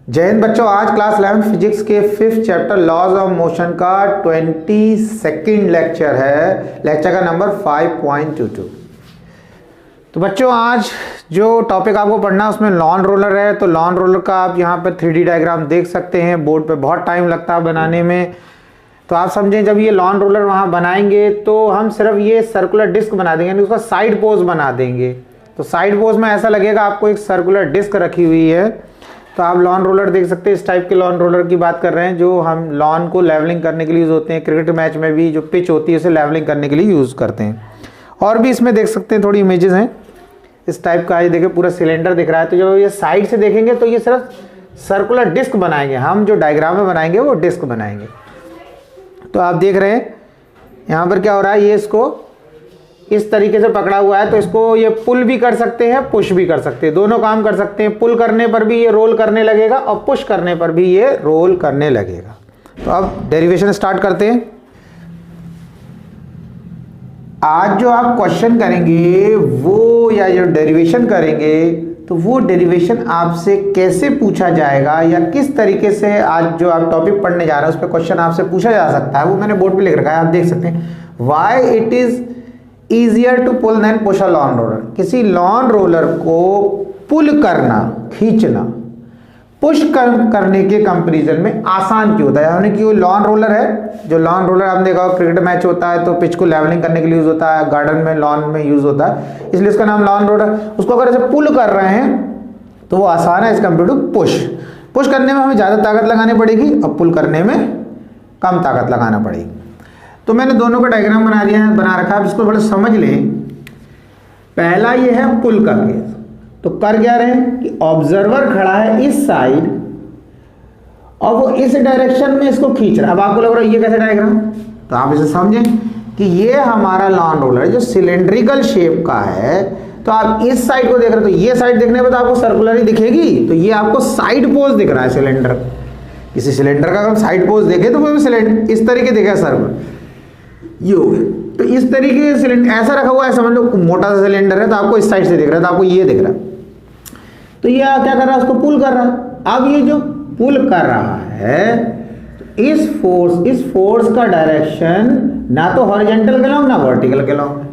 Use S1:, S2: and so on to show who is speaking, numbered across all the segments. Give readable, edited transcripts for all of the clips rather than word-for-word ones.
S1: जय हिंद बच्चों, आज क्लास 11 फिजिक्स के 5th chapter laws of motion का 22nd लेक्चर है। लेक्चर का नंबर 5.22। तो बच्चों आज जो टॉपिक आपको पढ़ना है उसमें लॉन रोलर है। तो लॉन रोलर का आप यहाँ पर 3D डायग्राम देख सकते हैं। बोर्ड पे बहुत टाइम लगता है बनाने में। तो आप समझें, जब ये लॉन रोलर वहाँ बनाएंगे तो हम सिर्फ ये सर्कुलर डिस्क बना देंगे, यानी उसका साइड पोज बना देंगे। तो साइड पोज में ऐसा लगेगा आपको एक सर्कुलर डिस्क रखी हुई है। तो आप लॉन रोलर देख सकते हैं। इस टाइप के लॉन रोलर की बात कर रहे हैं जो हम लॉन को लेवलिंग करने के लिए यूज़ होते हैं। क्रिकेट मैच में भी जो पिच होती है उसे लेवलिंग करने के लिए यूज़ करते हैं। और भी इसमें देख सकते हैं थोड़ी इमेजेस हैं इस टाइप का। ये देखिए पूरा सिलेंडर दिख रहा है। तो जब ये साइड से देखेंगे तो ये सिर्फ सर्कुलर डिस्क बनाएंगे। हम जो डायग्राम में बनाएंगे वो डिस्क बनाएंगे। तो आप देख रहे हैं यहाँ पर क्या हो रहा है, ये इसको इस तरीके से पकड़ा हुआ है। तो इसको ये पुल भी कर सकते हैं, पुश भी कर सकते हैं, दोनों काम कर सकते हैं। पुल करने पर भी ये रोल करने लगेगा और पुश करने पर भी ये रोल करने लगेगा। तो अब डेरिवेशन स्टार्ट करते हैं। आज जो आप क्वेश्चन करेंगे वो या जो डेरिवेशन करेंगे तो वो डेरिवेशन आपसे कैसे पूछा जाएगा या किस तरीके से आज जो आप टॉपिक पढ़ने जा रहे हैं उस पर क्वेश्चन आपसे पूछा जा सकता है, वो मैंने बोर्ड पे लिख रखा है, आप देख सकते हैं। Why it is easier to pull than push a lawn roller. किसी लॉन रोलर को पुल करना, खींचना, पुश करने के कंपैरिजन में आसान क्यों होता है। यानी कि वो लॉन रोलर है, जो लॉन रोलर आपने देखा क्रिकेट मैच होता है तो पिच को लेवलिंग करने के लिए यूज होता है, गार्डन में लॉन में यूज होता है, इसलिए इसका नाम लॉन रोलर। उसको अगर ऐसे पुल कर रहे हैं तो वो आसान है as compared to push. Push करने में हमें ज़्यादा ताकत लगानी पड़ेगी और पुल करने में कम ताकत लगाना पड़ेगी। तो मैंने दोनों का डायग्राम बना रखा है, इसको थोड़ा समझ लें। पहला ये है पुल का केस। तो कर क्या रहे हैं कि ऑब्जर्वर खड़ा है इस साइड और वो इस डायरेक्शन में इसको खींच रहा है। अब आपको लग रहा है ये कैसे डायग्राम, तो आप इसे समझें कि ये हमारा लॉन रोलर जो सिलेंड्रिकल शेप का है। तो आप इस साइड को देख रहे हो तो ये साइड देखने पर तो आपको सर्कुलर ही दिखेगी। तो ये आपको साइड पोज दिख रहा है सिलेंडर। किसी सिलेंडर का अगर साइड पोज देखे तो वो सिलेंडर इस तरीके दिखेगा सर्कुलर, ये हो गया। तो इस तरीके से सिलेंडर ऐसा रखा हुआ है, समझ लो मोटा सा सिलेंडर है तो आपको इस साइड से दिख रहा है, तो आपको ये दिख रहा है। तो ये क्या कर रहा है, उसको पुल कर रहा है। अब ये जो पुल कर रहा है तो इस फोर्स का डायरेक्शन ना तो हॉरिजॉन्टल के लॉन्ग ना वर्टिकल के लॉन्ग है।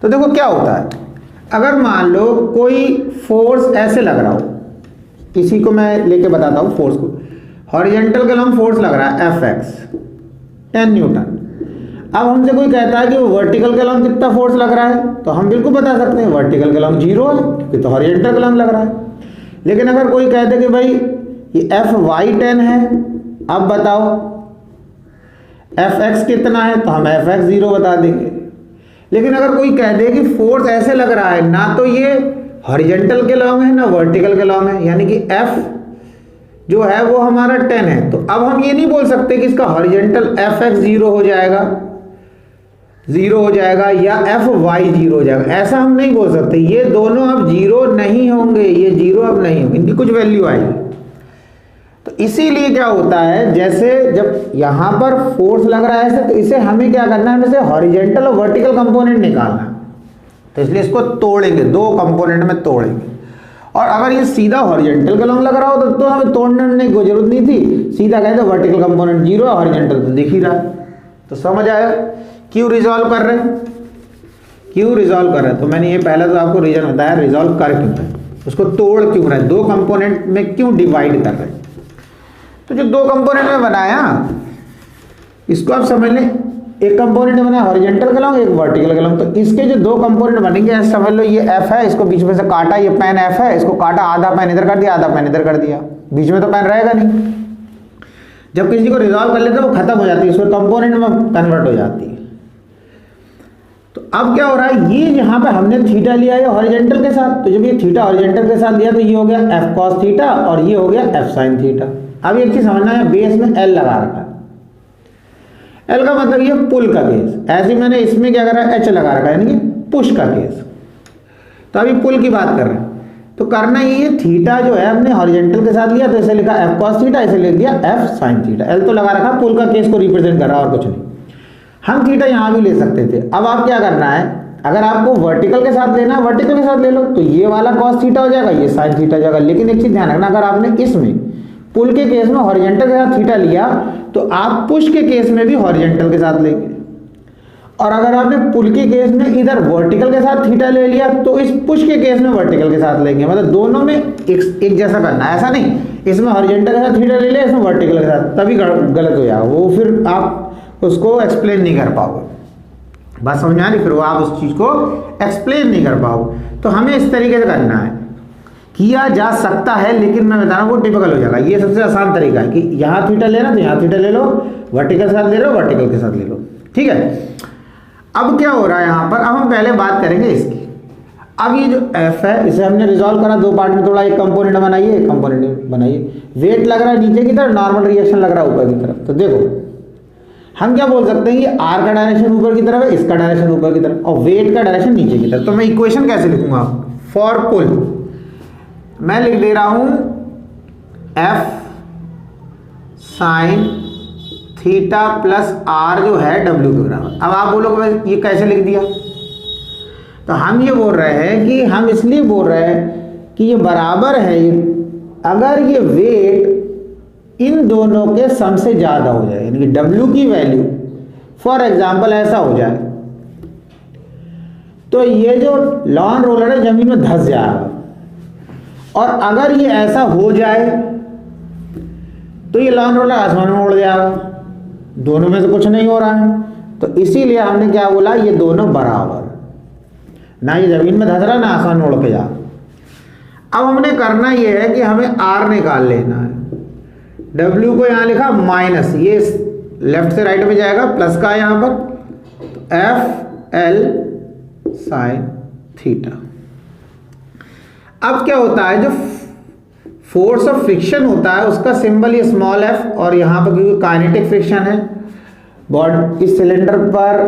S1: तो देखो क्या होता है, अगर मान लो कोई फोर्स ऐसे लग रहा हो, इसी को मैं लेके बताता हूँ फोर्स को। हॉरिजॉन्टल के लॉन्ग फोर्स लग रहा है Fx 10 न्यूटन। अब हमसे कोई कहता है कि वो वर्टिकल के लॉन्ग कितना फोर्स लग रहा है, तो हम बिल्कुल बता सकते हैं वर्टिकल के लॉन्ग 0 है क्योंकि तो हॉरिजॉन्टल के लॉन्ग लग रहा है। लेकिन अगर कोई कहते कि भाई ये Fy 10 है, अब बताओ Fx कितना है, तो हम Fx 0 बता देंगे। लेकिन अगर कोई कह दे कि फोर्स ऐसे लग रहा है, ना तो ये हॉरिजॉन्टल के लॉन्ग है ना वर्टिकल के लॉन्ग है, यानी कि F जो है वो हमारा 10 है, तो अब हम ये नहीं बोल सकते कि इसका हॉरिजॉन्टल Fx 0 हो जाएगा या Fy 0 हो जाएगा, ऐसा हम नहीं बोल सकते। ये दोनों अब 0 नहीं होंगे, ये 0 अब नहीं होंगे, इनकी कुछ वैल्यू आएगी। तो इसीलिए क्या होता है, जैसे जब यहाँ पर फोर्स लग रहा है ऐसे, तो इसे हमें क्या करना है, हमें हॉरिजॉन्टल और वर्टिकल कंपोनेंट निकालना है। तो इसलिए इसको तोड़ेंगे, दो कंपोनेंट में तोड़ेंगे। और अगर ये सीधा हॉरिजॉन्टल के लॉन्ग लग रहा हो तो हमें तोड़ने की जरूरत नहीं थी, सीधा कहते वर्टिकल कंपोनेंट 0 है, हॉरिजॉन्टल तो दिख ही रहा है। तो समझ आया क्यों रिजॉल्व कर रहे हैं, तो मैंने ये पहले तो आपको रीजन बताया रिजॉल्व कर क्यों रहे हैं, उसको तोड़ क्यों रहे हैं, दो कंपोनेंट में क्यों डिवाइड कर रहे हैं। तो जो दो कंपोनेंट में बनाया इसको आप समझ लें, एक कंपोनेंट बनाया हॉरिजॉन्टल के लॉन्ग, एक वर्टिकल के लॉन्ग। तो इसके जो दो कंपोनेंट बनेंगे ऐसे समझ लो, ये F है, इसको बीच में से काटा, ये पेन F है, इसको काटा, आधा पेन इधर कर दिया, आधा पेन इधर कर दिया, बीच में तो पेन रहेगा नहीं। जब किसी को रिजॉल्व कर लेते हैं वो खत्म हो जाती है, इसको कंपोनेंट में कन्वर्ट हो जाती है। तो अब क्या हो रहा है, ये यहाँ पे हमने थीटा लिया है हॉरिजॉन्टल के साथ, तो जब ये थीटा हॉरिजॉन्टल के साथ लिया तो ये हो गया F cos थीटा और ये हो गया F sin थीटा। अब एक चीज समझना है, बेस में L लगा रखा है, L का मतलब ये पुल का केस। ऐसे मैंने इसमें क्या करा है, H लगा रखा है, यानी कि पुश का केस। तो अभी पुल की बात कर रहे हैं, तो करना ये थीटा जो है हमने हॉरिजॉन्टल के साथ लिया तो इसे लिखा F cos थीटा, इसे लिख दिया F sin थीटा। L तो लगा रखा, पुल का केस को रिप्रेजेंट कर रहा और कुछ नहीं। हम थीटा यहाँ भी ले सकते थे। अब आप क्या करना है, अगर आपको वर्टिकल के साथ लेना है वर्टिकल के साथ ले लो, तो ये वाला कॉस थीटा हो जाएगा, ये साइन थीटा हो जाएगा। लेकिन एक चीज ध्यान रखना, अगर आपने इसमें पुल के केस में हॉरिजॉन्टल के साथ थीटा लिया तो आप पुश के केस में भी हॉरिजॉन्टल के साथ लेंगे, और अगर आपने पुल के केस में इधर वर्टिकल के साथ थीटा ले लिया तो इस पुश के केस में वर्टिकल के साथ लेंगे। मतलब दोनों में एक जैसा करना है, ऐसा नहीं इसमें हॉरिजॉन्टल के साथ थीटा ले लिया इसमें वर्टिकल के साथ, तभी गलत हो जाएगा, वो फिर आप उसको एक्सप्लेन नहीं कर पाओगे। बात समझ में आ रही? फिर वो आप उस चीज को एक्सप्लेन नहीं कर पाओगे। तो हमें इस तरीके से करना है, किया जा सकता है, लेकिन मैं बता रहा हूँ वो टिपिकल हो जाएगा। ये सबसे आसान तरीका है कि यहाँ थीटा लेना तो यहाँ थीटा ले लो, वर्टिकल के साथ ले लो, वर्टिकल के साथ ले लो, ठीक है। अब क्या हो रहा है यहाँ पर, अब हम पहले बात करेंगे इसकी। अब ये जो f है इसे हमने रिजॉल्व करा, दो पार्ट में तोड़ा, एक कंपोनेंट बनाइए एक कंपोनेंट बनाइए। वेट लग रहा है नीचे की तरफ, नॉर्मल रिएक्शन लग रहा है ऊपर की तरफ। तो देखो हम क्या बोल सकते हैं कि r का डायरेक्शन ऊपर की तरफ है, इसका डायरेक्शन ऊपर की तरफ, और वेट का डायरेक्शन नीचे की तरफ। तो मैं इक्वेशन कैसे लिखूंगा? फॉर पुल मैं लिख दे रहा हूं f sine theta plus r जो है w के बराबर। अब आप बोलोगे ये कैसे लिख दिया? तो हम ये बोल रहे हैं कि हम इसलिए बोल रहे हैं कि ये बराबर है, अगर ये वेट इन दोनों के सम से ज़्यादा हो जाए, यानी कि W की वैल्यू फॉर एग्जांपल ऐसा हो जाए, तो ये जो लॉन रोलर है जमीन में धंस जाएगा। और अगर ये ऐसा हो जाए तो ये लॉन रोलर आसमान में उड़ जाएगा। दोनों में से कुछ नहीं हो रहा है, तो इसीलिए हमने क्या बोला, ये दोनों बराबर, ना ये जमीन में धंस रहा ना आसमान में उड़ के जा। अब हमने करना ये है कि हमें R निकाल लेना है। W को यहाँ लिखा माइनस, ये लेफ्ट से राइट में जाएगा, प्लस का यहाँ पर एफ एल साइन थीटा। अब क्या होता है, जो फोर्स ऑफ फ्रिक्शन होता है उसका सिंबल ये स्मॉल एफ, और यहाँ पर क्योंकि काइनेटिक फ्रिक्शन है बॉडी इस सिलेंडर पर,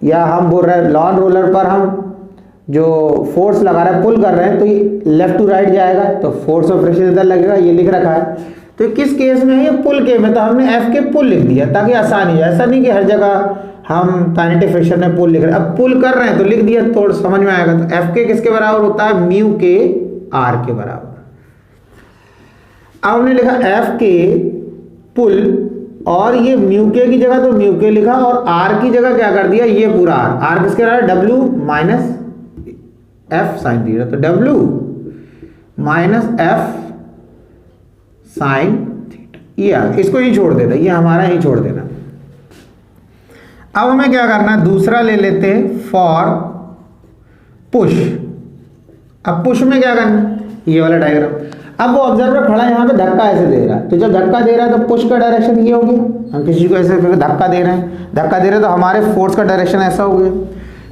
S1: या हम बोल रहे हैं लॉन रोलर पर हम जो फोर्स लगा रहे हैं पुल कर रहे हैं, तो ये लेफ्ट टू राइट जाएगा, तो फोर्स ऑफ फ्रिक्शन इधर लगेगा, ये लिख रखा है। तो किस केस में है, ये पुल के में, तो हमने एफ के पुल लिख दिया ताकि आसानी हो। ऐसा नहीं कि हर जगह हम काइनेटिक फ्रिक्शन में पुल लिख रहे हैं, अब पुल कर रहे हैं तो लिख दिया, तो समझ में आएगा। तो एफ के किसके बराबर होता है, म्यू के आर के बराबर। अब हमने लिखा एफ के पुल, और ये म्यू के की जगह तो म्यू के लिखा, और आर की जगह क्या कर दिया, ये पूरा आर किसके बराबर, W minus F sine theta. तो W minus F sine theta, ये इसको ही छोड़ देना, ये हमारा ही छोड़ देना। अब हमें क्या करना है, दूसरा ले लेते हैं फॉर पुश। अब पुश में क्या करना, ये वाला डायग्राम। अब वो ऑब्जर्वर खड़ा यहाँ पे धक्का ऐसे दे रहा है, तो जब धक्का दे रहा है तो पुश का डायरेक्शन ये हो गया। हम किसी को ऐसे धक्का दे रहे हैं, धक्का दे रहे हैं तो हमारे फोर्स का डायरेक्शन ऐसा हो गया।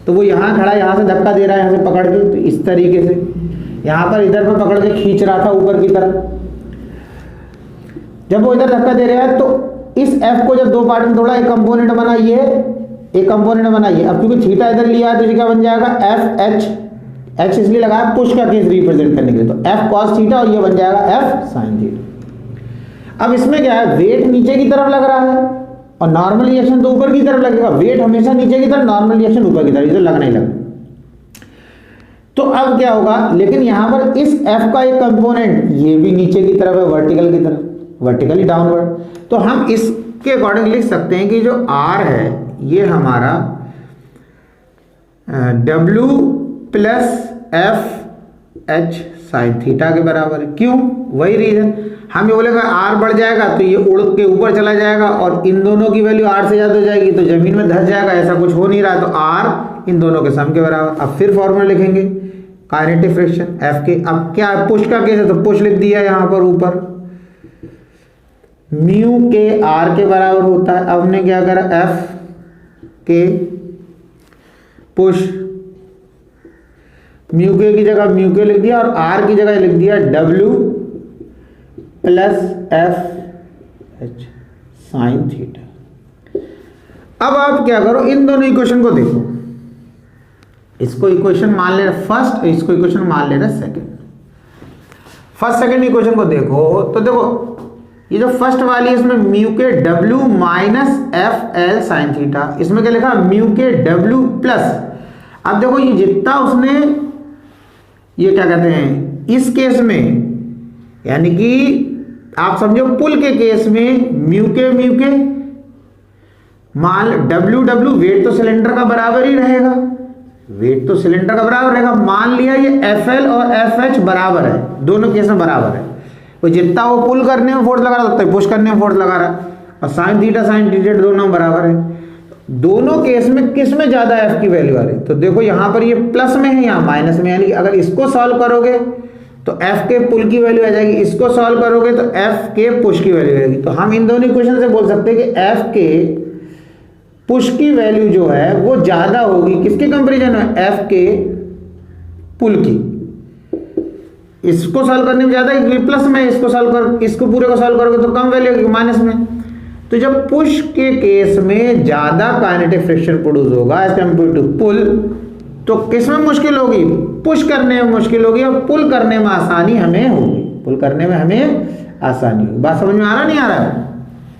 S1: तो वो यहाँ खड़ा, यहाँ से धक्का दे रहा है, यहाँ से पकड़ के, तो इस तरीके से यहाँ पर इधर पर पकड़ के खींच रहा था ऊपर की तरफ। जब वो इधर धक्का दे रहा है तो इस F को जब दो पार्ट में तोड़ा, एक कंपोनेंट बना ये, एक कंपोनेंट बना ये। अब क्योंकि थीटा इधर लिया है तो ये क्या बन जाएगा, एफ एच, एच इसलिए लगाया पुश का केस रिप्रेजेंट करने के लिए, तो एफ कॉस थीटा, और ये बन जाएगा एफ साइन थीटा। अब इसमें क्या है, वेट नीचे की तरफ लग रहा है और नॉर्मल रिएक्शन तो ऊपर की तरफ लगेगा। वेट हमेशा नीचे की तरफ, नॉर्मल रिएक्शन ऊपर की तरफ, इधर लगना ही लगा। तो अब क्या होगा, लेकिन यहां पर इस F का एक कंपोनेंट ये भी नीचे की तरफ है, वर्टिकल की तरफ, वर्टिकली डाउनवर्ड। तो हम इसके अकॉर्डिंग लिख सकते हैं कि जो R है ये हमारा W plus F h sine theta के बराबर है। क्यों, वही रीजन, हम ये बोलेगा R बढ़ जाएगा तो ये उड़ के ऊपर चला जाएगा, और इन दोनों की वैल्यू R से ज़्यादा हो जाएगी तो जमीन में धंस जाएगा। ऐसा कुछ हो नहीं रहा, तो R इन दोनों के सम के बराबर। अब फिर फॉर्मूला लिखेंगे काइनेटिक फ्रिक्शन F के। अब क्या पुश का केस है तो पुश लिख दिया यहाँ पर ऊपर, म्यू के R के बराबर होता है। अब हमने क्या करा, F के पुश म्यू के की जगह म्यू के लिख दिया, और R की जगह लिख दिया W plus F h sine theta. अब आप क्या करो, इन दोनों इक्वेशन को देखो, इसको इक्वेशन मान ले रहा फर्स्ट, इसको इक्वेशन मान ले रहा सेकंड। फर्स्ट सेकंड इक्वेशन को देखो तो देखो ये जो फर्स्ट वाली है इसमें म्यू के W minus F L sine theta, इसमें क्या लिखा, म्यू के W प्लस। अब देखो ये जितना उसने, ये क्या कहते हैं इस केस में, यानी कि आप समझो पुल के केस में म्यू के मान W वेट तो सिलेंडर का बराबर ही रहेगा, वेट तो सिलेंडर का बराबर रहेगा। मान लिया ये FL और FH बराबर है, दोनों केस में बराबर है। तो जितना वो पुल करने में फोर्स लगा रहा है उतना पुश करने में फोर्स लगा रहा है, और साइन थीटा दोनों बराबर है। दोनों केस में किस में ज्यादा F की वैल्यू आ रही, तो देखो यहां पर ये प्लस में है, यहाँ माइनस में, यानी कि अगर इसको सॉल्व करोगे तो F के पुल की वैल्यू आ जाएगी, इसको सॉल्व करोगे तो F के पुश की वैल्यू आएगी। तो हम इन दोनों इक्वेशन से बोल सकते हैं कि F के पुश की वैल्यू जो है वो ज्यादा होगी किसके कंपैरिजन में, F के पुल की। इसको सॉल्व करने में ज्यादा प्लस में, इसको पूरे को सॉल्व करोगे तो कम वैल्यू होगी माइनस में। तो जब पुश के केस में ज्यादा काइनेटिक फ्रिक्शन प्रोड्यूस होगा एज कंपेयर टू पुल, तो किस में मुश्किल होगी, पुश करने में मुश्किल होगी, और पुल करने में आसानी हमें होगी, पुल करने में हमें आसानी होगी। बात समझ में आ रहा नहीं आ रहा है?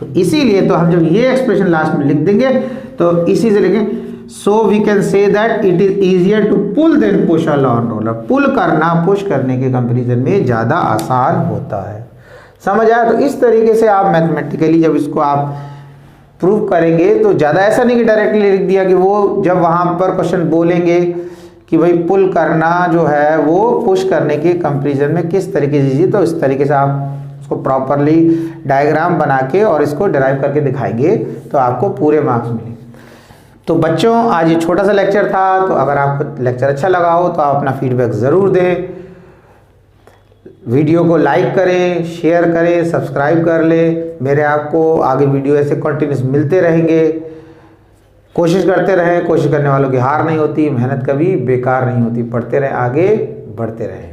S1: तो इसीलिए तो हम जब ये एक्सप्रेशन लास्ट में लिख देंगे तो इसी से लिखें, so we can say that it is easier to pull than push on roller. Pull करना पुश करने के कंपैरिजन में ज्यादा आसान होता है। समझ आया? तो इस तरीके से आप मैथमेटिकली जब इसको आप प्रूव करेंगे तो ज़्यादा ऐसा नहीं कि डायरेक्टली लिख दिया, कि वो जब वहाँ पर क्वेश्चन बोलेंगे कि भाई पुल करना जो है वो पुश करने के कंपैरिजन में किस तरीके से दीजिए, तो इस तरीके से आप उसको प्रॉपरली डायग्राम बना के और इसको डिराइव करके दिखाएंगे तो आपको पूरे मार्क्स मिलेंगे। तो बच्चों आज ये छोटा सा लेक्चर था, तो अगर आपको लेक्चर अच्छा लगा हो तो आप अपना फीडबैक ज़रूर दें, वीडियो को लाइक करें, शेयर करें, सब्सक्राइब कर लें। मेरे आपको आगे वीडियो ऐसे कंटिन्यूस मिलते रहेंगे। कोशिश करते रहें, कोशिश करने वालों की हार नहीं होती, मेहनत कभी बेकार नहीं होती। पढ़ते रहें, आगे बढ़ते रहें।